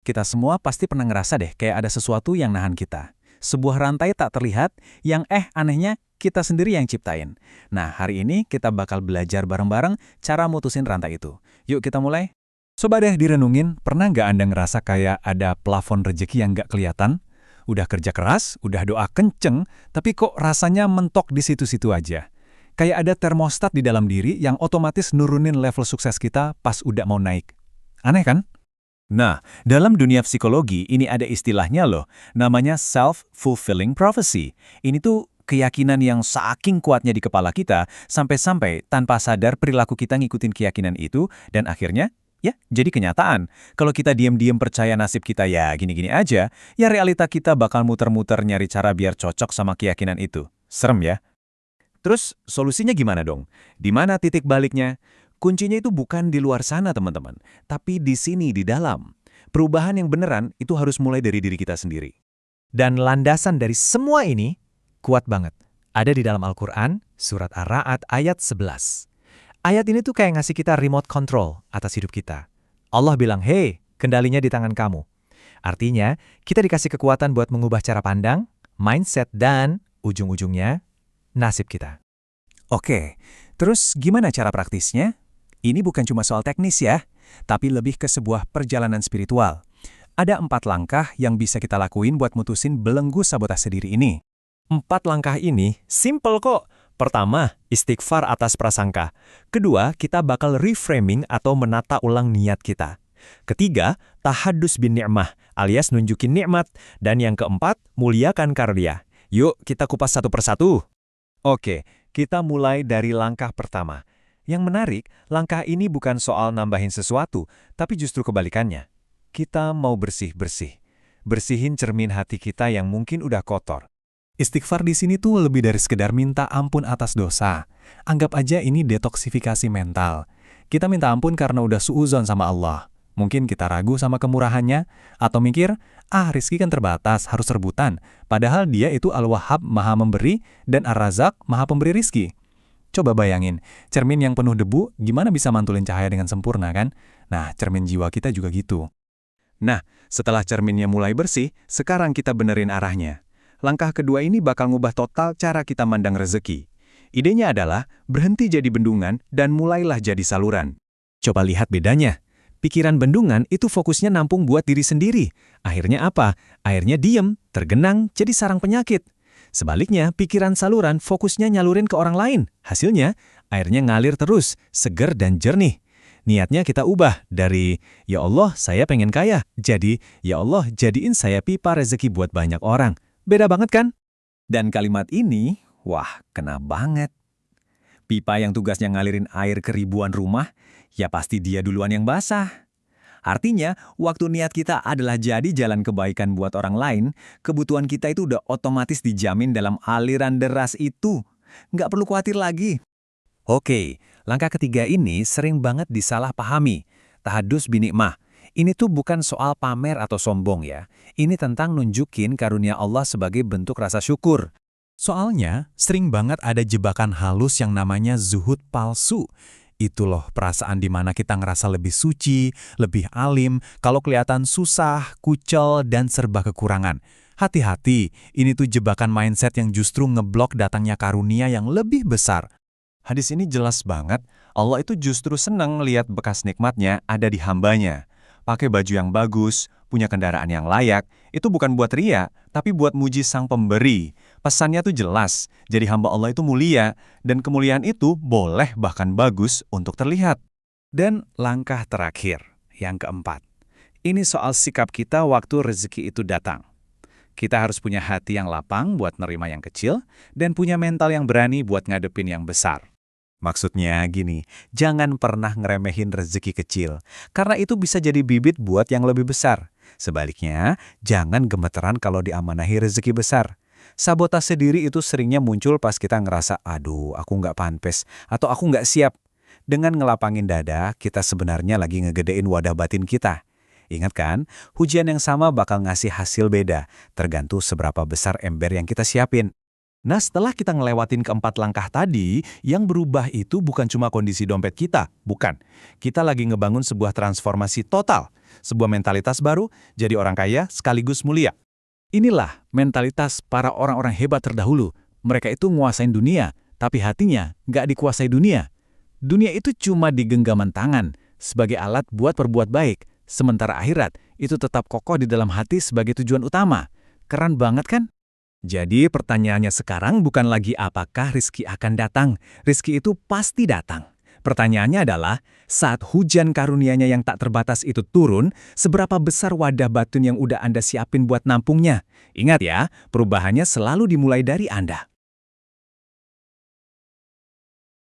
Kita semua pasti pernah ngerasa deh kayak ada sesuatu yang nahan kita. Sebuah rantai tak terlihat yang anehnya kita sendiri yang ciptain. Nah, hari ini kita bakal belajar bareng-bareng cara mutusin rantai itu. Yuk kita mulai. Coba deh direnungin, pernah nggak Anda ngerasa kayak ada plafon rejeki yang nggak kelihatan? Udah kerja keras, udah doa kenceng, tapi kok rasanya mentok di situ-situ aja. Kayak ada termostat di dalam diri yang otomatis nurunin level sukses kita pas udah mau naik. Aneh kan? Nah, dalam dunia psikologi ini ada istilahnya loh, namanya self-fulfilling prophecy. Ini tuh keyakinan yang saking kuatnya di kepala kita, sampai-sampai tanpa sadar perilaku kita ngikutin keyakinan itu, dan akhirnya, ya, jadi kenyataan. Kalau kita diam-diam percaya nasib kita ya gini-gini aja, ya realita kita bakal muter-muter nyari cara biar cocok sama keyakinan itu. Serem ya? Terus, solusinya gimana dong? Di mana titik baliknya? Kuncinya itu bukan di luar sana, teman-teman, tapi di sini, di dalam. Perubahan yang beneran itu harus mulai dari diri kita sendiri. Dan landasan dari semua ini kuat banget. Ada di dalam Al-Quran, surat Ar-Ra'd ayat 11. Ayat ini tuh kayak ngasih kita remote control atas hidup kita. Allah bilang, "Hey, kendalinya di tangan kamu." Artinya, kita dikasih kekuatan buat mengubah cara pandang, mindset, dan ujung-ujungnya, nasib kita. Oke, terus gimana cara praktisnya? Ini bukan cuma soal teknis ya, tapi lebih ke sebuah perjalanan spiritual. Ada 4 langkah yang bisa kita lakuin buat mutusin belenggu sabotase diri ini. 4 langkah ini simple kok. Pertama, istighfar atas prasangka. Kedua, kita bakal reframing atau menata ulang niat kita. Ketiga, tahadus bin ni'mah alias nunjukin nikmat. Dan yang keempat, muliakan karya. Yuk kita kupas satu persatu. Oke, kita mulai dari langkah pertama. Yang menarik, langkah ini bukan soal nambahin sesuatu, tapi justru kebalikannya. Kita mau bersih-bersih. Bersihin cermin hati kita yang mungkin udah kotor. Istighfar di sini tuh lebih dari sekedar minta ampun atas dosa. Anggap aja ini detoksifikasi mental. Kita minta ampun karena udah suudzon sama Allah. Mungkin kita ragu sama kemurahannya, atau mikir, rezeki kan terbatas, harus rebutan. Padahal dia itu Al-Wahhab maha memberi, dan Ar-Razak maha pemberi rizki. Coba bayangin, cermin yang penuh debu gimana bisa mantulin cahaya dengan sempurna kan? Nah, cermin jiwa kita juga gitu. Nah, setelah cerminnya mulai bersih, sekarang kita benerin arahnya. Langkah kedua ini bakal ngubah total cara kita mandang rezeki. Idenya adalah berhenti jadi bendungan dan mulailah jadi saluran. Coba lihat bedanya. Pikiran bendungan itu fokusnya nampung buat diri sendiri. Akhirnya apa? Akhirnya diem, tergenang, jadi sarang penyakit. Sebaliknya, pikiran saluran fokusnya nyalurin ke orang lain. Hasilnya, airnya ngalir terus, seger dan jernih. Niatnya kita ubah dari, "Ya Allah, saya pengen kaya." Jadi, "Ya Allah, jadiin saya pipa rezeki buat banyak orang." Beda banget kan? Dan kalimat ini, wah, kena banget. Pipa yang tugasnya ngalirin air ke ribuan rumah, ya pasti dia duluan yang basah. Artinya, waktu niat kita adalah jadi jalan kebaikan buat orang lain, kebutuhan kita itu udah otomatis dijamin dalam aliran deras itu. Nggak perlu khawatir lagi. Oke, langkah ketiga ini sering banget disalahpahami. Tahadus bin ni'mah. Ini tuh bukan soal pamer atau sombong ya. Ini tentang nunjukin karunia Allah sebagai bentuk rasa syukur. Soalnya, sering banget ada jebakan halus yang namanya zuhud palsu. Itu loh perasaan di mana kita ngerasa lebih suci, lebih alim, kalau kelihatan susah, kucel, dan serba kekurangan. Hati-hati, ini tuh jebakan mindset yang justru ngeblok datangnya karunia yang lebih besar. Hadis ini jelas banget, Allah itu justru senang lihat bekas nikmatnya ada di hambanya. Pakai baju yang bagus, punya kendaraan yang layak, itu bukan buat ria, tapi buat muji sang pemberi. Pesannya tuh jelas, jadi hamba Allah itu mulia, dan kemuliaan itu boleh bahkan bagus untuk terlihat. Dan langkah terakhir, yang keempat. Ini soal sikap kita waktu rezeki itu datang. Kita harus punya hati yang lapang buat nerima yang kecil, dan punya mental yang berani buat ngadepin yang besar. Maksudnya gini, jangan pernah ngeremehin rezeki kecil, karena itu bisa jadi bibit buat yang lebih besar. Sebaliknya, jangan gemeteran kalau diamanahi rezeki besar. Sabotase diri itu seringnya muncul pas kita ngerasa, aduh, aku nggak pantes, atau aku nggak siap. Dengan ngelapangin dada, kita sebenarnya lagi ngegedein wadah batin kita. Ingat kan, hujan yang sama bakal ngasih hasil beda, tergantung seberapa besar ember yang kita siapin. Nah, setelah kita ngelewatin keempat langkah tadi, yang berubah itu bukan cuma kondisi dompet kita, bukan. Kita lagi ngebangun sebuah transformasi total, sebuah mentalitas baru, jadi orang kaya sekaligus mulia. Inilah mentalitas para orang-orang hebat terdahulu. Mereka itu nguasain dunia, tapi hatinya nggak dikuasai dunia. Dunia itu cuma di genggaman tangan, sebagai alat buat berbuat baik, sementara akhirat itu tetap kokoh di dalam hati sebagai tujuan utama. Keren banget kan? Jadi pertanyaannya sekarang bukan lagi apakah rizki akan datang. Rizki itu pasti datang. Pertanyaannya adalah, saat hujan karunia-Nya yang tak terbatas itu turun, seberapa besar wadah batun yang udah Anda siapin buat nampungnya? Ingat ya, perubahannya selalu dimulai dari Anda.